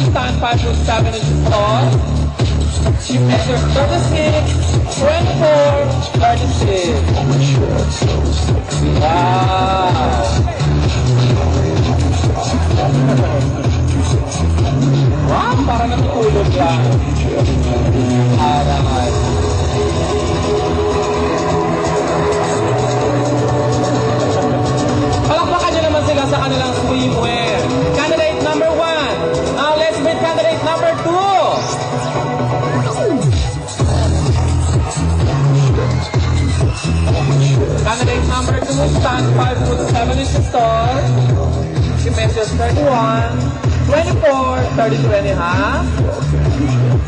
stand 5 foot 7 inches tall. She measures 36, 24, 36. Wow! Wow, parang natutulog lang. Aral. Palakpakan nyo naman sila sa kanilang swimwear. Candidate number 1. Now let's meet candidate number 2. Candidate number 2 stands 5 foot 7 inches tall. She measures 31, 24, 32 and a half.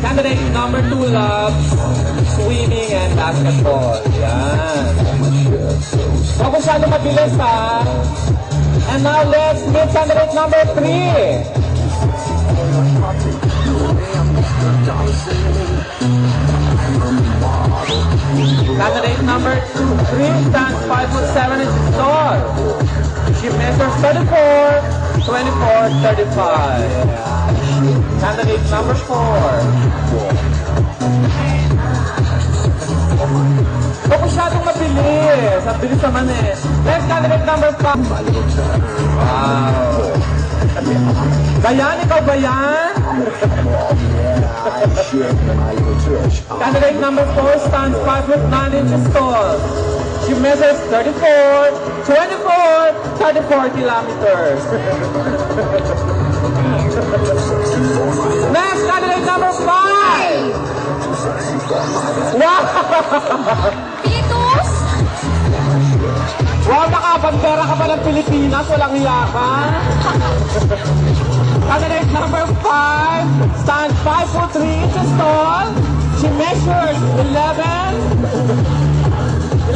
Candidate number 2 loves swimming and basketball. Yan. Huwag masyado mabilis ha. And now let's meet candidate number 3. Candidate number 3 stands 5 foot 7 inches tall. She measures 34, 24, 35. Candidate number 4. Huwag masyadong mabilis. Ang bilis naman eh. Next candidate number 5. Wow. Bayan, ikaw ba yan? Candidate number 4 stands 5 foot 9 inches tall. She measures 34, 24, 34 kilometers. Next, candidate number 5. Wow! Titus? Wow, nakapagpera ka pa ng Pilipinas, walang hiya ka. Candidate number 5 stands 5 foot 3 inches tall. She measures 11.3,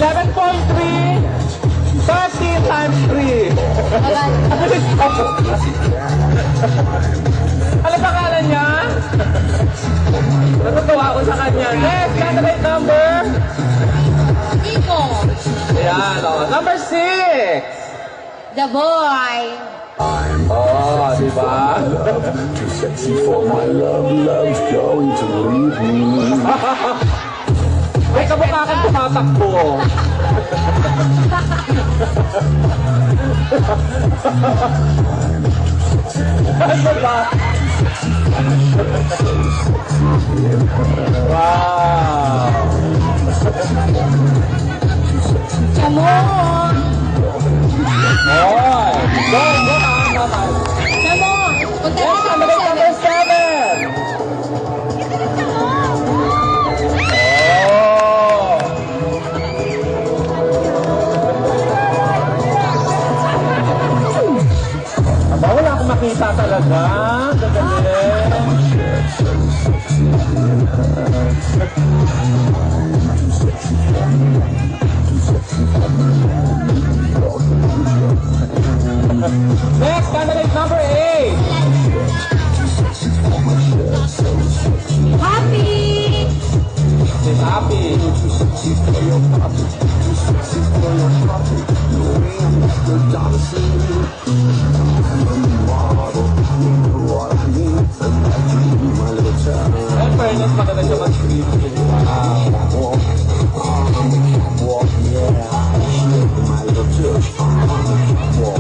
30 times 3. Ano pangalan niya? Natutuwa ako sa kanya. Next, candidate number? Nico. Ayan, number 6. The boy. Oh, di ba? Too sexy for my love, love's going to leave me. May kamukha kang tumatakbo. Ano ba? Wow! Come on. Oy! Go! Go! Come on. Punta Next, na candidate number 7! Oh! Aba, wala akong makita talaga. Gagaling. Next, candidate number 8. Happy. She's happy. In fairness, maganda siya mag-scream. Wow.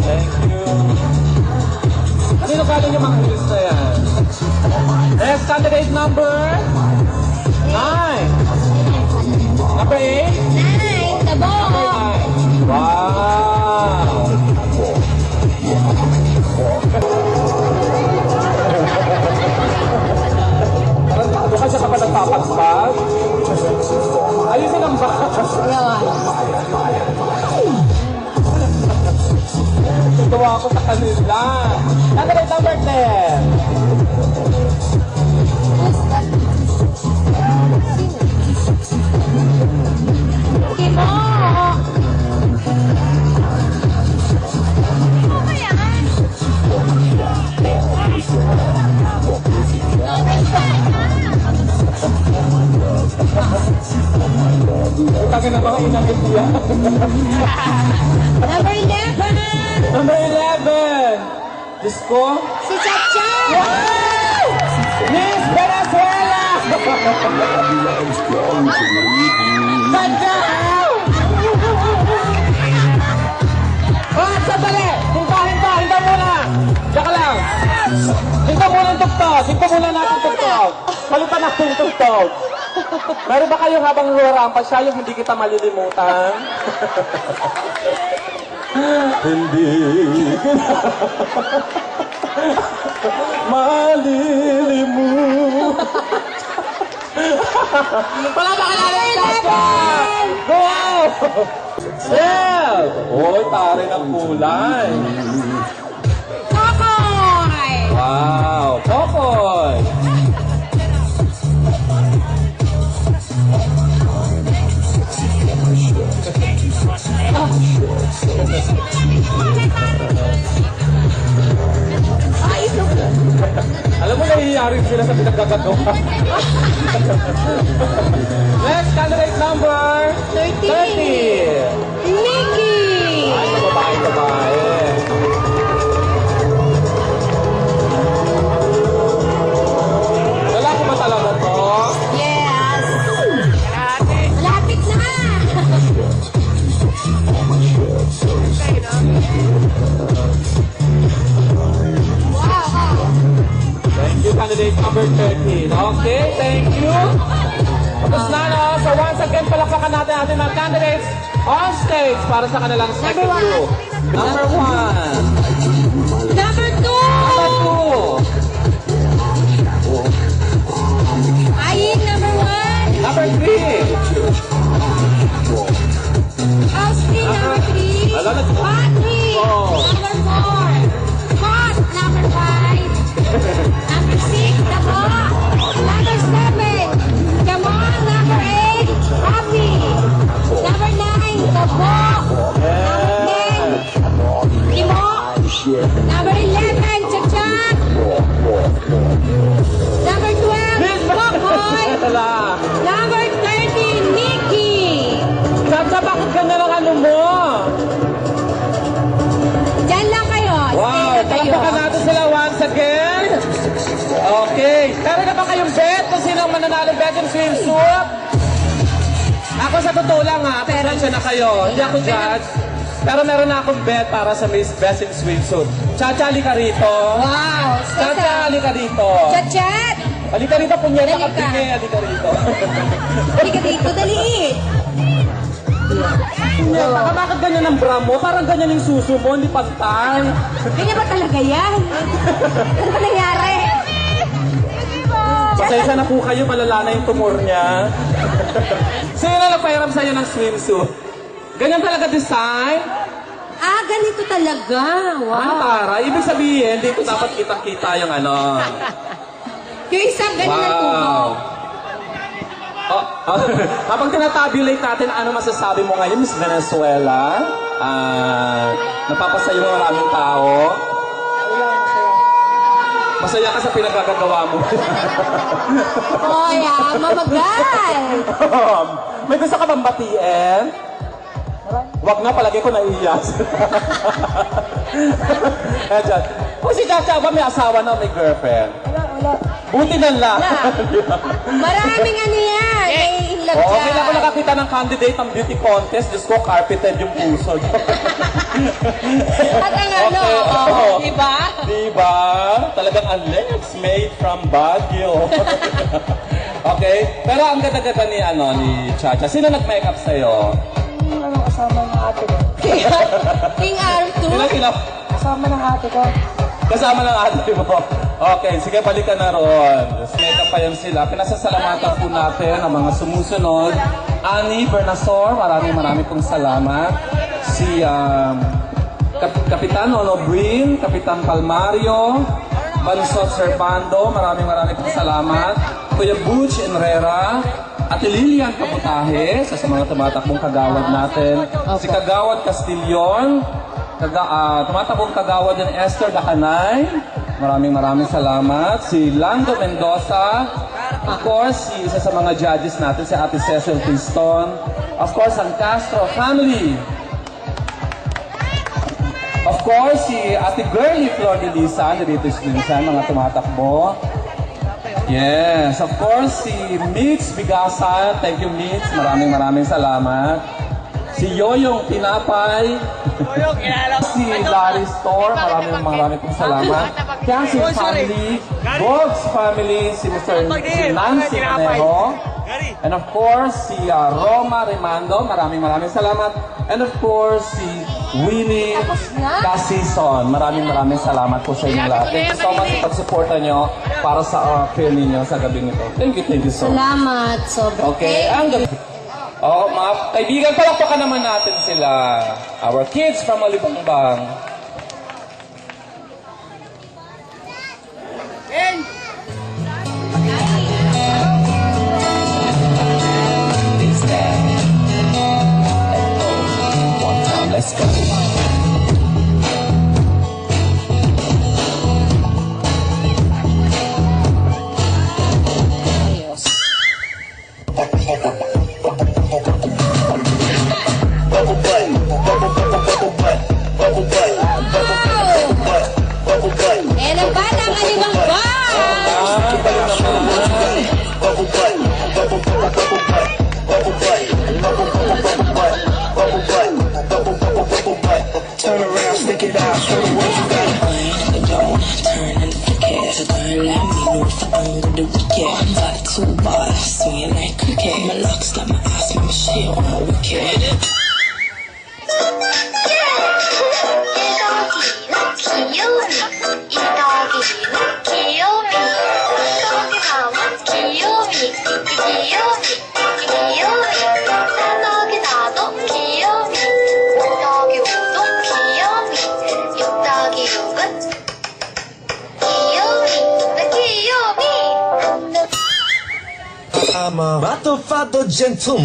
Thank you. Kanino galing yung mga heels na yan? Next candidate number 9. Number 8? Nice. The boy. Wow! Parang tago ka siya kapag nagpapagpag. Ayusin ang baka. Tutuwa ako sa kanila. Candidate number 10. Kimo. Taka na mga inangit niya. Number 11. Number 11. Diyos ko. Si Chacha. Wow! Miss Venezuela! Love's going to leave me. Sandya! Oh, sandali! Hinta muna! Tsaka lang! Hinta muna yung tugtog! Hinta muna natin tugtog! Palitan natin yung tugtog! Meron ba kayo habang huwarampa siya yung hindi kita malilimutan? Hindi malilimutan. Wala ba kailangan yung Tasha? Go! Sel! Uy, tari ng kulay. Kokoy! Wow! Popoy! Ay, ito. Alam mo, nahihiyarin sila sa pinagkagagawa. Next, candidate number 30. 30. Mickey! Ay, babae. Lalaki ba talaga to? Yes! Malapit na! Wow! Thank you, candidate number 13. Okay, thank you. Tapos na, no? So once again, palakpakan natin ating mga candidates on stage para sa kanilang second Number one. group. Number 1. Number 2! Number 2. Ayin, number 1! Number 3. Austin, number 3! Ala, nag- Patrick! Oh. Number 4! Scott, number 5! Number 6, Dabo! Number 7, Jamon! Number 8, Abby! Number 9, Dabo! Number 10, Timo! Number 11, Chachak! Number 12, Kokoy! Wala. Number 13, Mickey! Chacha, bakit ganyan ang ano mo? Diyan lang kayo. Wow, Stay na kayo. palakpakan natin sila once again. Okay. Meron na ba kayong bet kung sino ang mananalo bet yung swimsuit? Ako sa totoo lang ha, pasensya na kayo. Hindi ako judge. Pero meron na akong bet para sa Miss Best in Swimsuit. Chacha, halika rito. Wow! Chacha, halika rito. Chat-chat! Halika rito, punyeta Halika. ka bingi. Halika rito. Halika dito, dali! Punyeta ka, bakit ganyan ang bra mo? Parang ganyan yung suso mo, hindi pantay. Ganyan ba talaga yan? Ano ba nangyari? Pasensya na po kayo, malala na yung tumor niya. Sino na nagpahiram sa'yo ng swimsuit? Ganyan talaga design? Ah, ganito talaga. Ano Wow. Tara? Ibig sabihin, dito dapat kitang-kita yung ano. Yung isang ganun ang tubo. Wow! Oh, habang tinatabulate natin, ano masasabi mo ngayon, Miss Venezuela? Napapasaya mo maraming tao? Masaya ka sa pinagagagawa mo. Hoy, mamagal! May gusto ka bang batiin? Wag na, palagi ko naiyas. Eh, dyan. O si Chacha ba may asawa na o may girlfriend? Wala. Buti na lang. Maraming ano yan. May in love Oo, dyan. kailan ko nakakita ng candidate ng beauty contest, Diyos ko, carpeted yung puso. At ang ano, oo. diba? Diba? Talagang unless made from Baguio. Okay? Pero ang ganda-ganda ni, ni Chacha. Sino nag-makeup sa'yo? King Arthur. Sino? Kasama ng ate ko. Kasama ng ate mo. Okay, sige, balikan na roon. Makeup pa yan sila. Pinasasalamatan po natin ang mga sumusunod. Annie Bernasor, maraming pong salamat. Si Kapitan Onobrin, Kapitan Palmario, Bansot Serpando, maraming pong salamat. Kuya Butch Enrera, Ate Lilian Kaputahe, sa mga tumatakbong kagawad natin. Si Kagawad Castillon, tumatakbong kagawad din Esther Dacanay, maraming salamat. Si Lando Mendoza, of course, isa sa mga judges natin, si Ate Cecil Criston, of course, ang Castro family. Of course, si Ate Girlie Flor de Lisa, dito si Lisa, mga tumatakbo. Yes, of course, si Mix Bigasa. Thank you, Mix. Maraming salamat. Si Yoyong Tinapay. Si Larry Store. Maraming pong salamat. Kasi family, Boggs family, si Mr. si Nancy Manejo. And of course, si Roma Remando. Maraming salamat. And of course, si Willie Casison. Maraming salamat po sa inyo lahat. Thank you so much sa pagsuporta nyo para sa film ninyo sa gabing ito. Thank you so much. Salamat. Sobrang. Okay, ang gabi. Oh, mga kaibigan, palakpakan naman natin sila. Our kids from Malibungbang. One time, let's go. Eh, ang batang alibang ba? Turn around, stick it out, show the world you got. Don't turn and flick it. So don't let me know if I'm under the wicket. I'm like 2 bars, swinging like cricket. My locks got my ass, my shit on my wicked. I'm a father gentleman.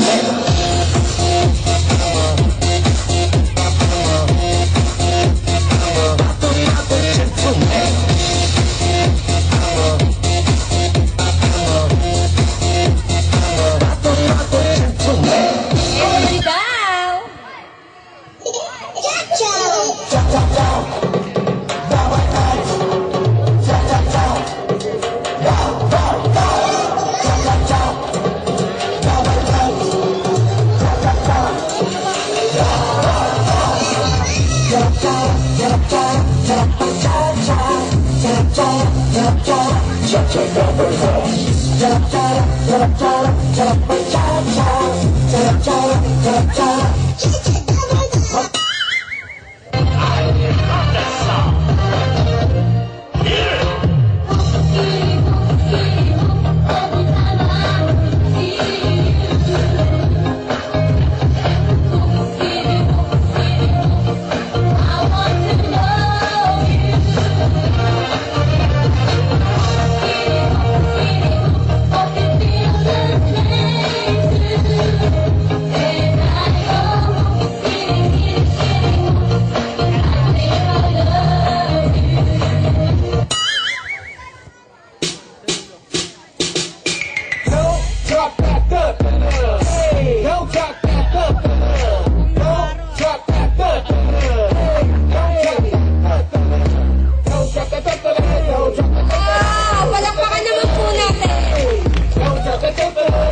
Eh, daw. Ah, palakpakan naman po natin. Palakpak naman po.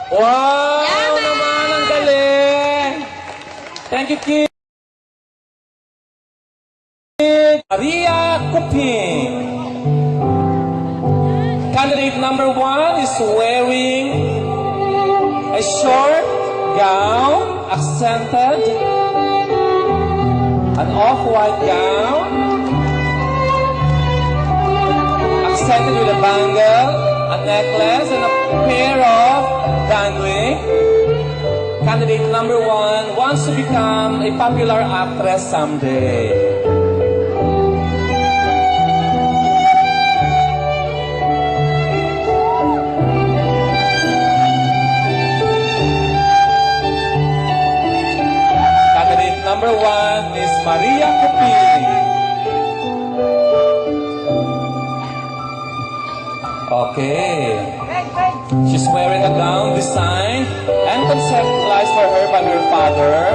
Wow! Yaman! Naman ang galing! Thank you, kid! Maria Kuping. Candidate number 1 is wearing a short gown, accented, an off-white gown, accented with a bangle, a necklace, and a pair of dangling. Candidate Candidate number 1 wants to become a popular actress someday. Candidate number 1 is Maria Cupini. Okay. She's wearing a gown designed and conceptualized for her by her father.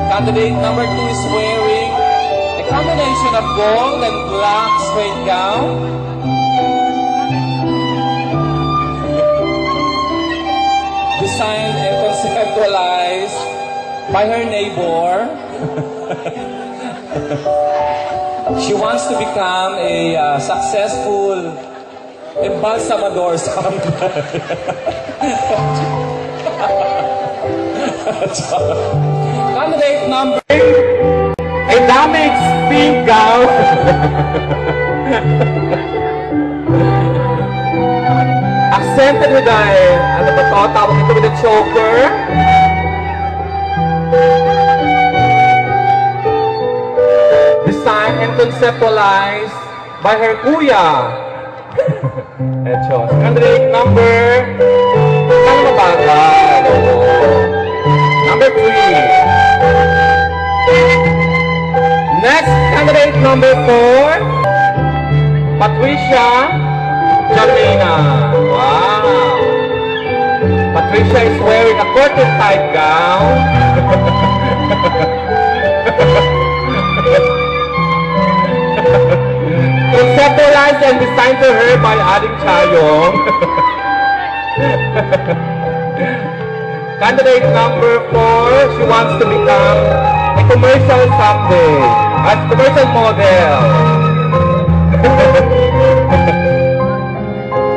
Candidate number 2 is wearing a combination of gold and black straight gown. Designed and conceptualized by her neighbor. She wants to become a successful embalsamador someday. Candidate number a damaged pink gown. Accented with a, ano ba to? Tawag ito with a choker. Designed and conceptualized by her kuya. Eto. Candidate number, ano ba baga? Number 3. Next, candidate number 4, Patricia Jamina. Wow. Patricia is wearing a curtain type gown. Conceptualized and designed for her by Aling Chayong. Candidate number 4, she wants to become a commercial someday, as commercial model.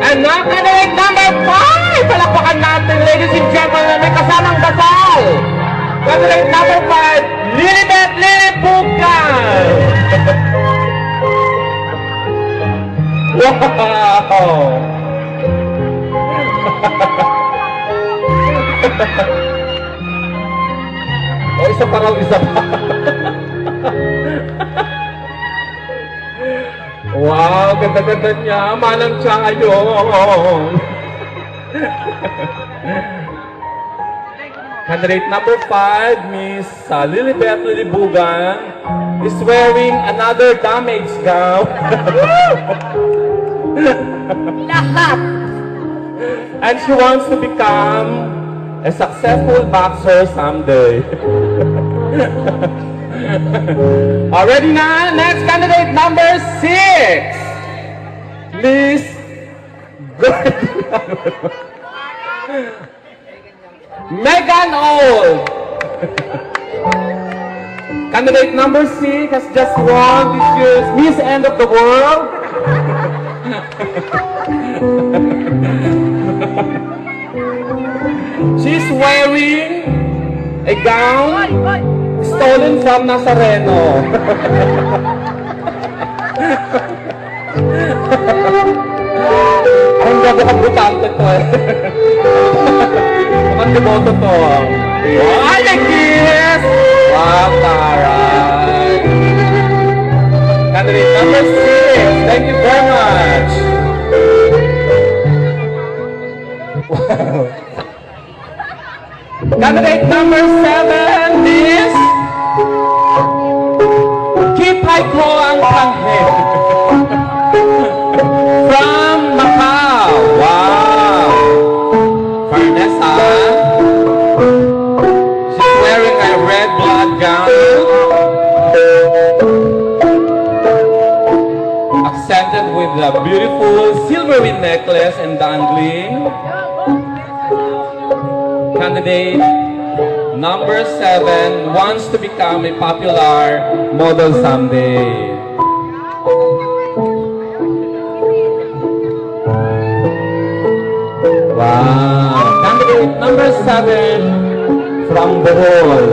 And now, candidate number 5, palakpakan natin, ladies and gentlemen, may kasamang dasal. Candidate number 5, Lilibet Lilipugan. Wow! O, isa pa raw, isa pa. Wow, ganda-ganda niya. Manang siya ngayon. Candidate number 5, Miss Lilibet Lilibugan, is wearing another damaged gown. Lahat. And she wants to become a successful boxer someday. Already na? Next candidate number 6. Miss Megan Old. Candidate number 6 has just won this year's Miss End of the World. She's wearing a gown stolen from Nazareno. Ang gagawang-butante to eh. Mukhang demoto to. Ay, kiss! Wow, taray. Candidate number 6. Thank you very much. Wow. Candidate number 7 is Kipay-ko ang Tanghe from Macau. Wow! Fairness, ha? She's wearing a red blood gown accented with a beautiful silvery necklace and dangling. Candidate number 7 wants to become a popular model someday. Wow! Candidate number 7 from Bohol.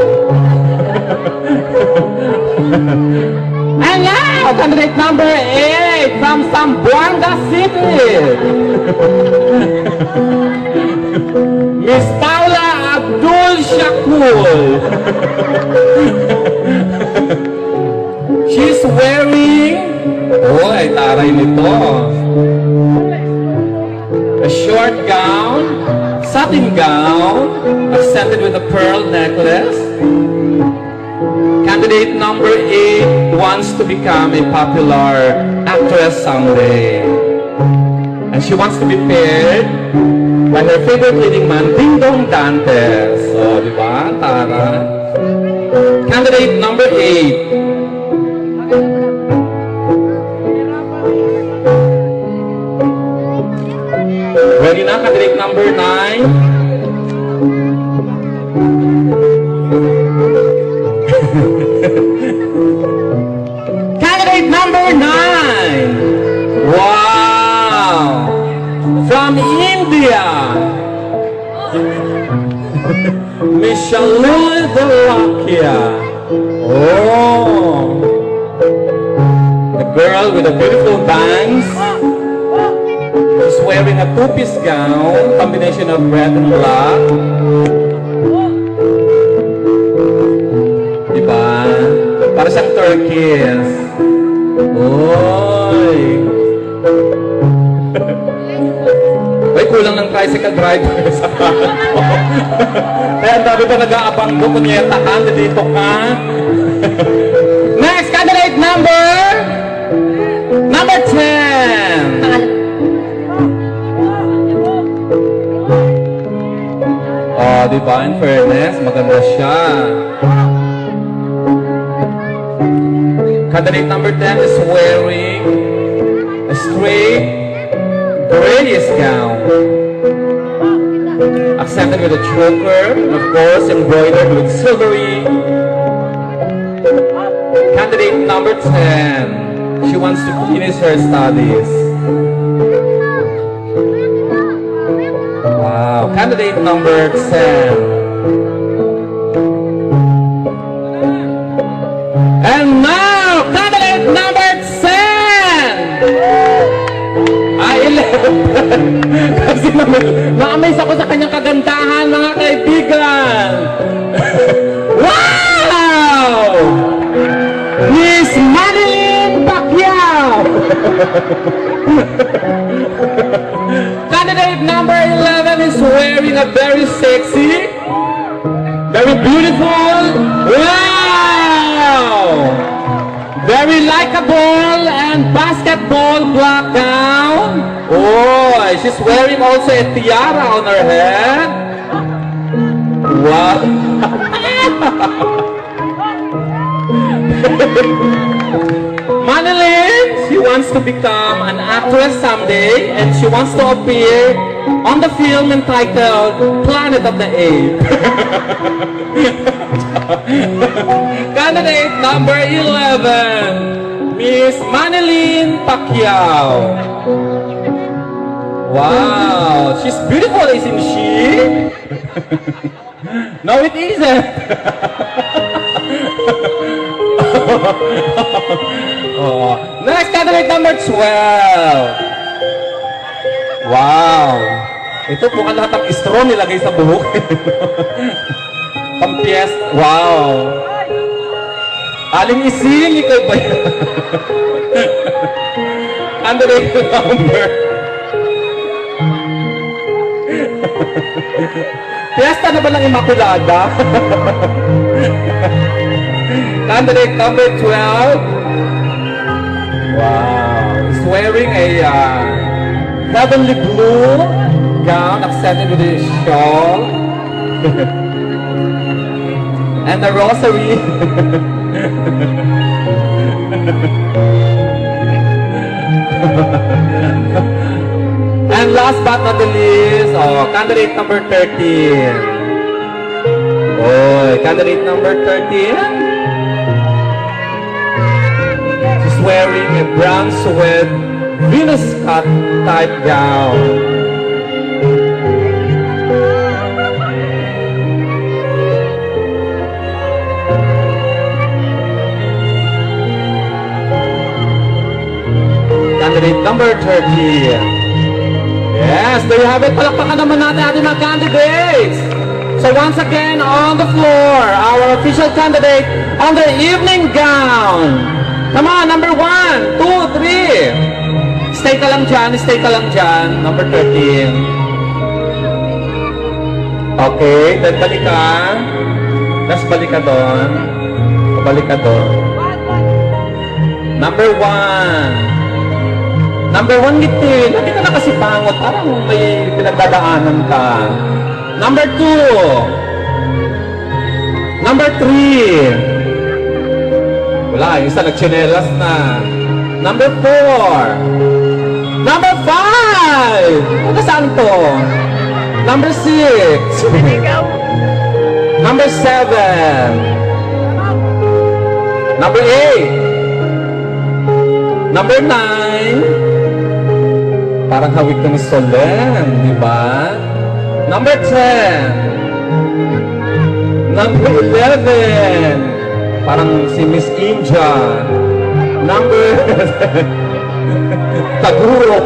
And now, candidate number 8 from Zamboanga City. Miss Paula Abdul Shakur. She's wearing, oh, ay taray nito. A short gown, satin gown, accented with a pearl necklace. Candidate number 8 wants to become a popular actress someday. And she wants to be paired by her favorite leading man, Ding Dong Dantes. So, di ba? Tara. Candidate number 8. Ready na, candidate number 9. Candidate number 9. Wow! From India. Miss Shalul Dolakia. Oh! The girl with the beautiful bangs. She's wearing a two-piece gown, combination of red and black. Diba? Para siyang turquoise. Oy! Ay, kulang ng tricycle driver sa kanan ko. Kaya ang dami pa nag-aabang doon, kunyeta ka, dito ka. Next, candidate number 10. Oh, diba? In fairness, maganda siya. Candidate number 10 is wearing a straight grayish gown, accented with a choker, and of course embroidered with silvery. Candidate number 10, she wants to finish her studies. Wow, candidate number 10. And now, candidate number 10! Ay, 11. Kasi na-amaze ako sa kanyang kagandahan, mga kaibigan. Wow! Miss Madeline Pacquiao! Candidate number 11 is wearing a very sexy, very beautiful, wow! Very likable and basketball black gown. Oh, she's wearing also a tiara on her head. Wow! Madeline, she wants to become an actress someday, and she wants to appear on the film entitled Planet of the Apes. Candidate number 11, Miss Madeline Pacquiao. Wow, she's beautiful, isn't she? No, it isn't. Oh. Next, candidate number 12. Wow. Ito po lahat ng straw nilagay sa buhok. Pampies. Wow. Aling Ising, ikaw ba yan? Candidate number. Fiesta na ba ng Immaculada? Candidate number 12. Wow. He's wearing a heavenly blue gown accented with a shawl. And a rosary. And last but not the least, candidate number 13. Oh, candidate number 13. She's wearing a brown suede Venus cut type gown. candidate number 30. Yes, there you have it. Palakpakan naman natin ating mga candidates. So once again, on the floor, our official candidate on the evening gown. Come on, number 1, 2, 3. Stay ka lang dyan, stay ka lang dyan. Number 13. Okay, then balik ka. Tapos balik ka doon. Balik ka doon. Number 1. Number 1, ngiti. Hindi ka na kasi pangot. Parang may pinagdadaanan ka. Number 2. Number 3. Wala, yung isa nagtsinelas na. Number 4. Number 5. Ano saan to? Number 6. Number 7. Number 8. Number 9. Parang hawig ka ni Solen, di ba? Number 10. Number 11. Parang si Miss India. Number... Taguro.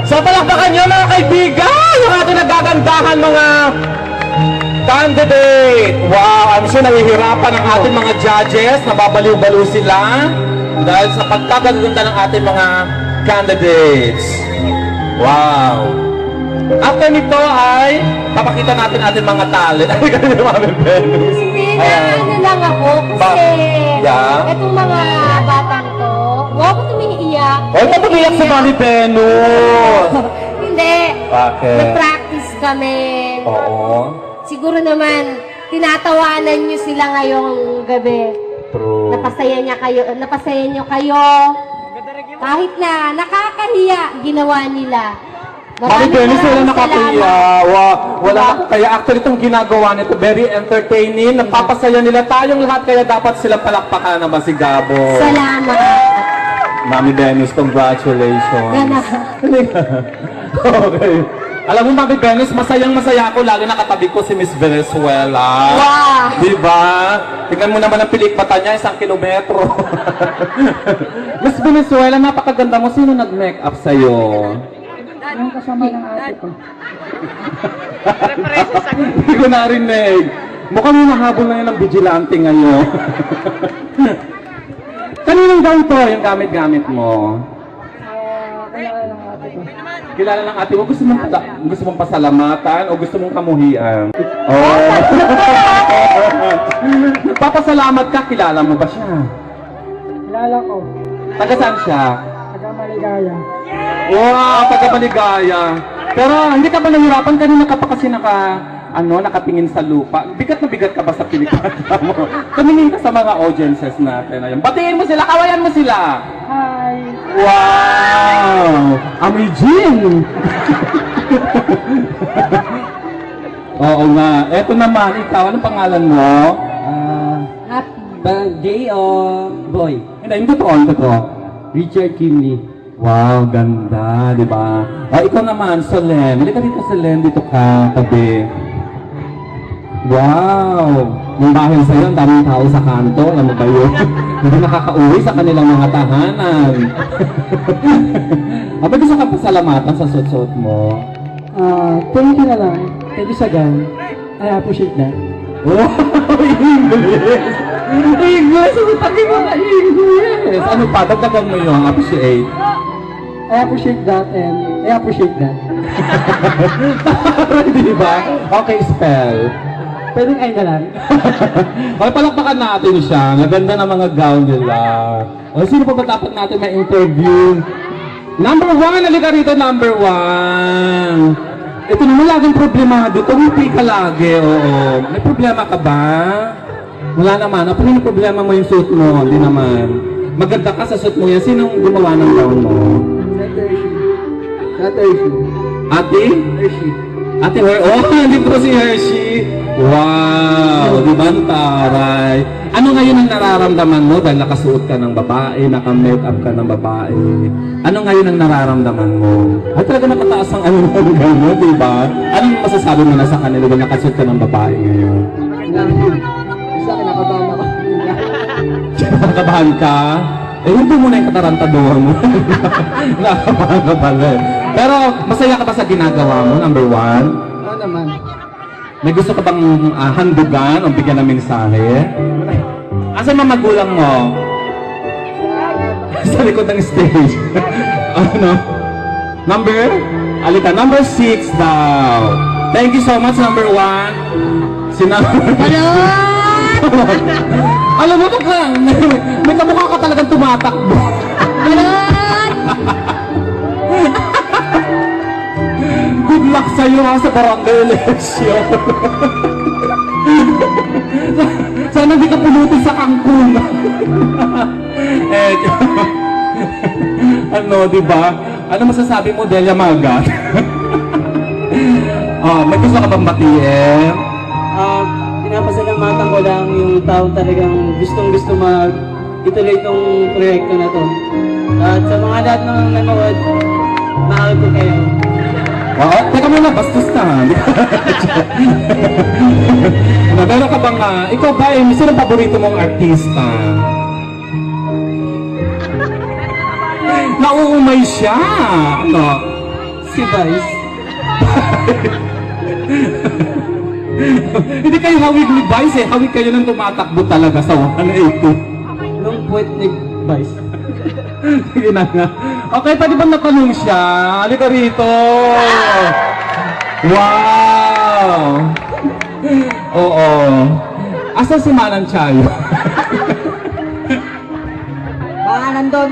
So palakpakan nyo mga kaibigan, yung ating nagagandahan mga candidate. Wow, I'm sure nahihirapan ang ating mga judges, nababaliw-baliw sila dahil sa pagkaganda ng ating mga candidates. Wow. After nito ay papakita natin ating mga talent. Ay, ganyan yung Mami Venus. Hindi na, ano lang ako, kasi Yeah. itong mga batang to, huwag ko tumiiyak. Huwag na tumiyak si Mami Venus. Hindi. Bakit? Nag-practice kami. Oo. Siguro naman, tinatawanan nyo sila ngayong gabi. True. Napasaya nyo kayo. Kahit na nakakahiya, ginawa nila. Mami Venus, wala maraming nakapiya. salamat. Wala kaya actually itong ginagawa nito, very entertaining. Napapasaya nila tayong lahat, kaya dapat silang palakpakan naman si Gabo. Salamat. Mami Venus, congratulations. Gana. Okay. Alam mo, Mami Venus, masayang-masaya ako. Lagi nakatabi ko si Miss Venezuela. Wow. Diba? Tingnan mo naman ang pilikmata niya, 1 kilometro. Miss Venezuela, napakaganda mo. Sino nag-make-up sa'yo? Yung kasama ng ate ko. Hindi ko narinig. Mukhang yung nahabol na yun ng vigilante ngayon. Kaninang gown to, yung gamit-gamit mo? Kailangan ng ate ko. Kilala ng ate mo, gusto mong pasalamatan o gusto mong kamuhian? Oh. Nagpapasalamat ka, kilala mo ba siya? Kilala ko. Taga saan siya? Taga Maligaya. Wow, taga Maligaya. Pero hindi ka ba nahirapan? Kanina ka pa kasi nakatingin sa lupa. Bigat na bigat ka ba sa pilikata mo? Tumingin ka sa mga audiences natin. Ayun. Batiin mo sila, kawayan mo sila. Hi! Wow! Amazing! Oo nga. Eto naman, ikaw, anong pangalan mo? Gay o boy? Hindi, yung totoo. Richard Kimley. Wow, ganda, di ba? Ikaw naman, Solen. Halika dito, Solen. Dito ka, tabi. Wow! Yung bahay sa'yo, ang daming tao sa kanto. Alam mo ba yun? Hindi nakakauwi sa kanilang mga tahanan. Aba, gusto ka pasalamatan sa suot-suot mo? Thank you na lang. Thank you sa gown. I appreciate that. Wow! English! English! Sabi mo na English! Ano pa? Dagdagan mo yung appreciate. I appreciate that and I appreciate that. Di ba? Okay, spell. Pwedeng ay na lang. Okay, palakpakan natin siya. Naganda ng mga gown nila. O, sino pa ba dapat natin may interview? Number 1, halika rito, number 1. Ito naman laging problemado. Tumiti ka lagi, oo. May problema ka ba? Wala naman. Ano yung problema mo yung suit mo? Hindi naman. Maganda ka sa suit mo yan. Sinong gumawa ng gown mo? Ate? Hershey. Ate Hershey. Oh, hindi po si Hershey. Wow! Di ba ang taray? Ano ngayon ang nararamdaman mo dahil nakasuot ka ng babae, naka-makeup ka ng babae? Ano ngayon ang nararamdaman mo? Ay talaga napataas ang ano mo, di ba? Anong masasabi mo na sa kanila dahil nakasuot ka ng babae ngayon? Isa akin nakabahan ako. Nakabahan ka? Eh, hindi mo na yung katarantaduhan mo. Nakakabahan ka pala eh. Pero, masaya ka ba sa ginagawa mo, number 1? Oo naman. May gusto ka bang handugan o bigyan ng mensahe? Asan mga magulang mo? Sa likod ng stage. Ano? Number? Alita, number 6 daw. Thank you so much, number 1. Alam mo ka, may kamukha ka talagang tumatakbo. Good luck sa'yo ha sa barangay election. Sana di ka pulutin sa kangkong. Ano, di ba? Ano masasabi mo, Delia Maga? May gusto ka bang batiin? Pinapasalamatan ko lang yung taong talagang gustong-gusto ituloy itong proyekto na to. At sa mga lahat ng nanood, mahal ko kayo. Teka muna, bastos ka. Meron ka bang, ikaw ba, sino paborito mong artista? Nauumay siya. Ano? Si Vice. Hindi kayo hawig ni Vice eh. Hawig kayo nang tumatakbo talaga sa 182. Nung puwet ni Vice. Sige na nga. Okay, pwede ba natanong siya? Halika rito. Wow! Oo. Asan si Manang Chayo? Baka nandun.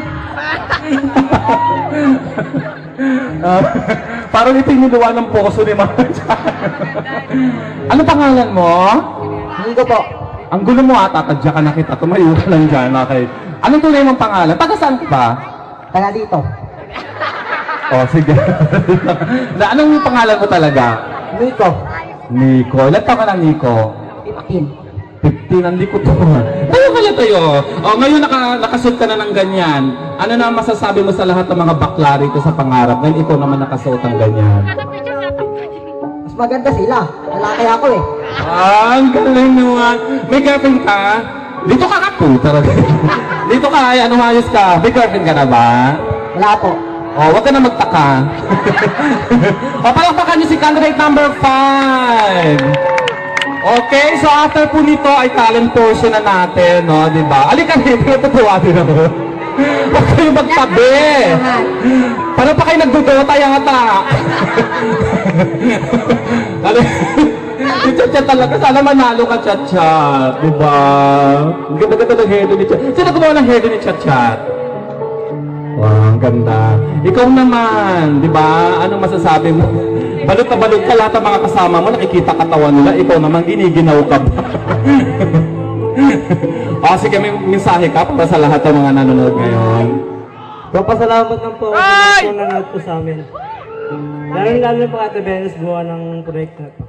Parang ipiniluwa ng puso ni Manang Chayo. Ano pangalan mo? Hindi po. Ang gulo mo ata, tadya ka na kita. Tumayo ka lang dyan, okay. Anong tunay mong pangalan? Taga saan ka ba? Taga dito. Oh, sige. Anong pangalan mo talaga? Nico. Nico. Ilan taon ka na, Nico? 15. 15, hindi ko to. Tayo kaya tayo. Oh, ngayon nakasuot ka na ng ganyan. Ano na masasabi mo sa lahat ng mga bakla rito sa pangarap? Ngayon ikaw naman nakasuot ng ganyan. Mas maganda sila. Lalaki ako eh. Ang galing naman. May girlfriend ka? Dito ka ka po, talaga. Dito ka, ay, ano ayos ka? May girlfriend ka na ba? Wala po. Oh, wag ka na magtaka. O, palakpakan niyo si candidate number 5. Okay, so after po nito ay talent portion na natin, no, di ba? Alika dito, natutuwa din ako. Huwag kayo magtabi. Para pa kayo nagdudota yata. Chat-chat talaga. Sana manalo ka, chat-chat. Di ba? Ang ganda-ganda ng hairdo ni Chat. Sino gumawa ng hairdo ni Chat-chat? Wow, ang ganda. Ikaw naman, di ba? Anong masasabi mo? Balot na balot ka, lahat ng mga kasama mo, nakikita katawan nila. Ikaw naman, giniginaw ka ba? Sige, may mensahe ka para sa lahat ng mga nanonood ngayon. Papasalamat lang po ako kung nanood po sa amin. Lalo po Ate Venus buwan ng proyekto na to.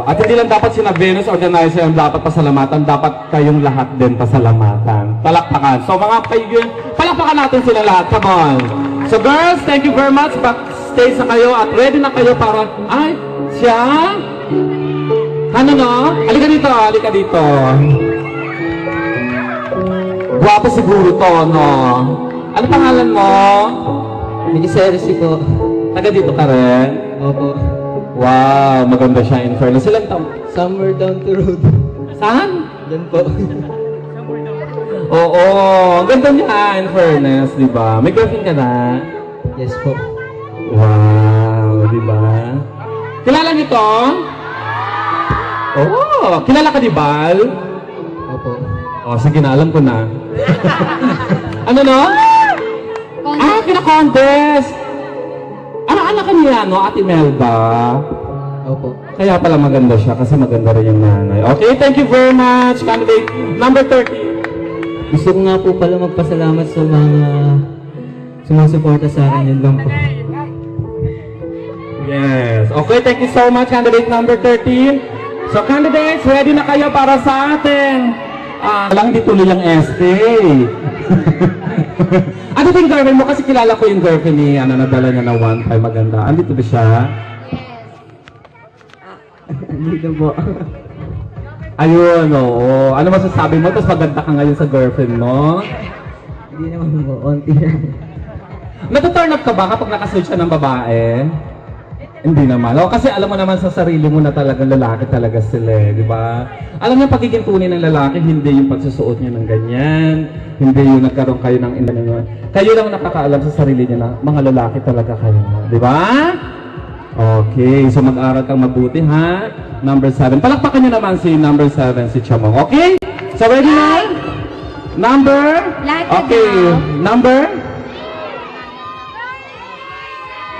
At hindi lang dapat sina Venus organizer ang dapat pasalamatan, dapat kayong lahat din pasalamatan. Palakpakan. So mga kaibigan, palakpakan natin sila lahat. Come on. So girls, thank you very much. Backstage na kayo at ready na kayo para... Ay, siya? Ano no? Halika dito, halika dito. Guwapo siguro to, no? Ano pangalan mo? Miniserisi po. Taga dito ka rin? Opo. Wow, maganda siya in fairness. Ilan taon? Somewhere down the road. Saan? Doon po. Oo, ang ganda niya in fairness, di ba? May girlfriend ka na? Yes po. Wow, di ba? Kilala niyo to? Oo, kilala ka ni Bal? Opo. Sige na, alam ko na. Ano no? Kina-contest! Anak ka niya, no? Ate Melba? Opo. Kaya pala maganda siya kasi maganda rin yung nanay. Okay, thank you very much. Candidate number 30. Gusto ko nga po pala magpasalamat sa mga sumusuporta sa akin. Yun lang po. Yes. Okay, thank you so much, candidate number 13. So, candidates, ready na kayo para sa ating lang dituloy ang essay. Ano ba yung girlfriend mo? Kasi kilala ko yung girlfriend ni, nadala niya na 1.5 maganda. Andito ba siya? Dito po. Ayun, oo. Ano masasabi mo? Tapos maganda ka ngayon sa girlfriend mo? Hindi naman po, onti lang. Natu-turn up ka ba kapag nakasuot siya ng babae? Hindi naman. O, kasi alam mo naman sa sarili mo na talagang lalaki talaga sila, di ba? Alam niyo, pagiging tunay ng lalaki, hindi yung pagsusuot niya ng ganyan, hindi yung nagkaroon kayo ng inano. Kayo lang nakakaalam sa sarili niya na mga lalaki talaga kayo, di ba? Okay, so mag-aral kang mabuti, ha? Number 7. Palakpakan niyo naman si number 7, si Chamong. Okay? So, ready na? Number? Lahat na Okay. daw. Number?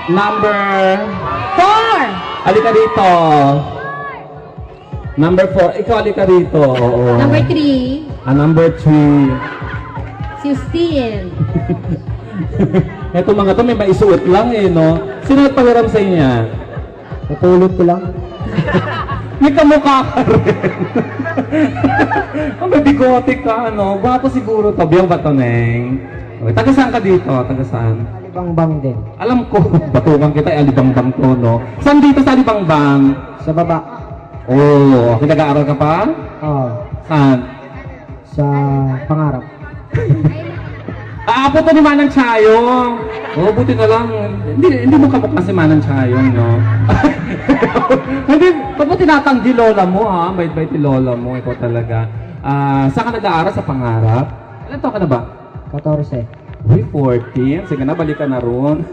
Number 4. Alika dito. Number 4. Ikaw alika dito. Oo. Number 3, Number 3. si Justine. Ito mga to may maisuot lang eh, no? Sino nagpahiram sa inyo? Napulot ko lang. May kamukha ka rin. Ang may bigote ka, ano? Gwapo siguro to. Biyang ba to, Neng? Okay, taga saan ka dito? Taga saan? Alibangbang din. Alam ko, batukan kita, alibangbang to, no? Saan dito sa alibangbang? Sa baba. Oh, okay, nag-aaral ka pa? Oo. Saan? Sa pangarap. Aapo to ni Manang Chayong. Oh, buti na lang. Hindi mo kamukha si Manang Chayong, no? Hindi, pag mo tinatanggi lola mo, ha? Bait-bait ni lola mo, ikaw talaga. Saan ka nag-aaral sa pangarap? Ilan taon ka na ba? 14. Uy, 14. Sige na, balik ka na ron.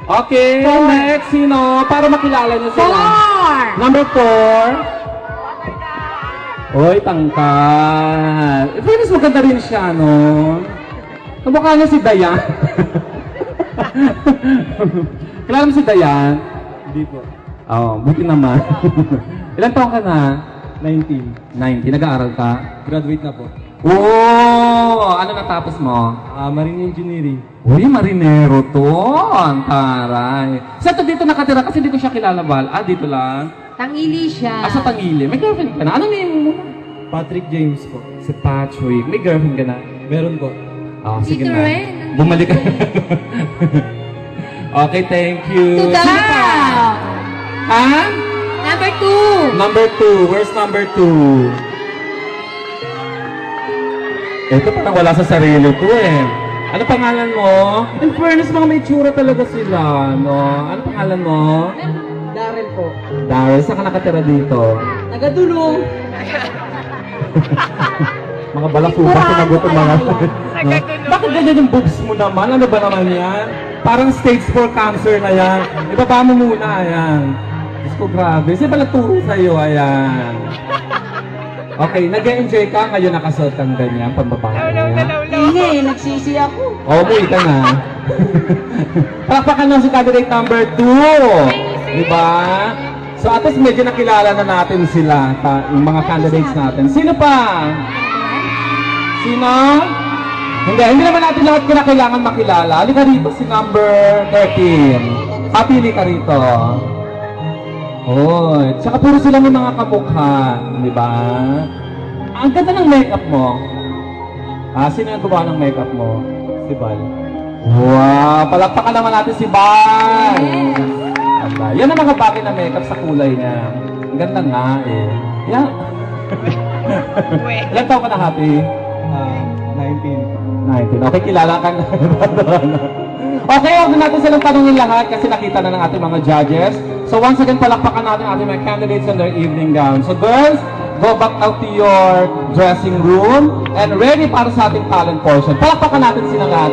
Okay, next, sino? Para makilala niyo sila. 4. Number 4. Uy, tangkad. Fairness, maganda rin siya, no? Kamukha niya si Dayan. Kilala mo si Dayan? Hindi po. Oo, buti naman. Ilan taon ka na? 19. 19. Nag-aaral ka? Graduate na po. Oo! Ano natapos mo? Marine Engineering. Uy, marinero to! Ang taray. Saan to dito nakatira? Kasi hindi ko siya kilala, Val. Dito lang. Tangili siya. Sa Tangili. May girlfriend ka na? Ano name mo? Patrick James po. Si Patrick. May girlfriend ka na? Meron po. Sige Dito na. rin. Bumalik ka. Okay, thank you. Tuda! Sino pa? Ha? Number 2. Number 2. Where's number 2? Ito parang wala sa sarili ko eh. Ano pangalan mo? In fairness, mga may tsura talaga sila, no? Ano pangalan mo? Darrell po. Daryl, saan ka nakatira dito? Nagadulong. Mga balasuba, sinagot ang mga... no? Bakit ganyan yung boobs mo naman? Ano ba naman yan? Parang stage 4 cancer na yan. Ibaba mo muna, ayan. Diyos ko, grabe. Sino ba nagturo sa'yo? Ayan. Okay, nag-enjoy ka ngayon nakasuot kang ganyan, pambabae. Hindi, nagsisi ako. Umuwi ka na. Palakpakan lang si candidate number 2. Diba? So at least medyo nakilala na natin sila, yung mga candidates natin. Sino pa? Sino? Hindi naman natin lahat kailangan makilala. Halika rito si number 13. Papili ka rito. Oh, tsaka puro sila may mga kamukha, di ba? Ang ganda ng makeup mo. Sino yung gumawa ng makeup mo? Si Val. Wow, palakpakan naman natin si Val. Yes. Yan ang mga bagay na makeup sa kulay niya. Ang ganda nga eh. Yan. Ilan taon ka na, Happy? 19. 19. Okay, kilala ka na. Okay, huwag na natin silang tanongin lahat kasi nakita na ng ating mga judges. So once again, palakpakan natin ating mga candidates in their evening gown. So girls, go back out to your dressing room and ready para sa ating talent portion. Palakpakan natin sila lahat.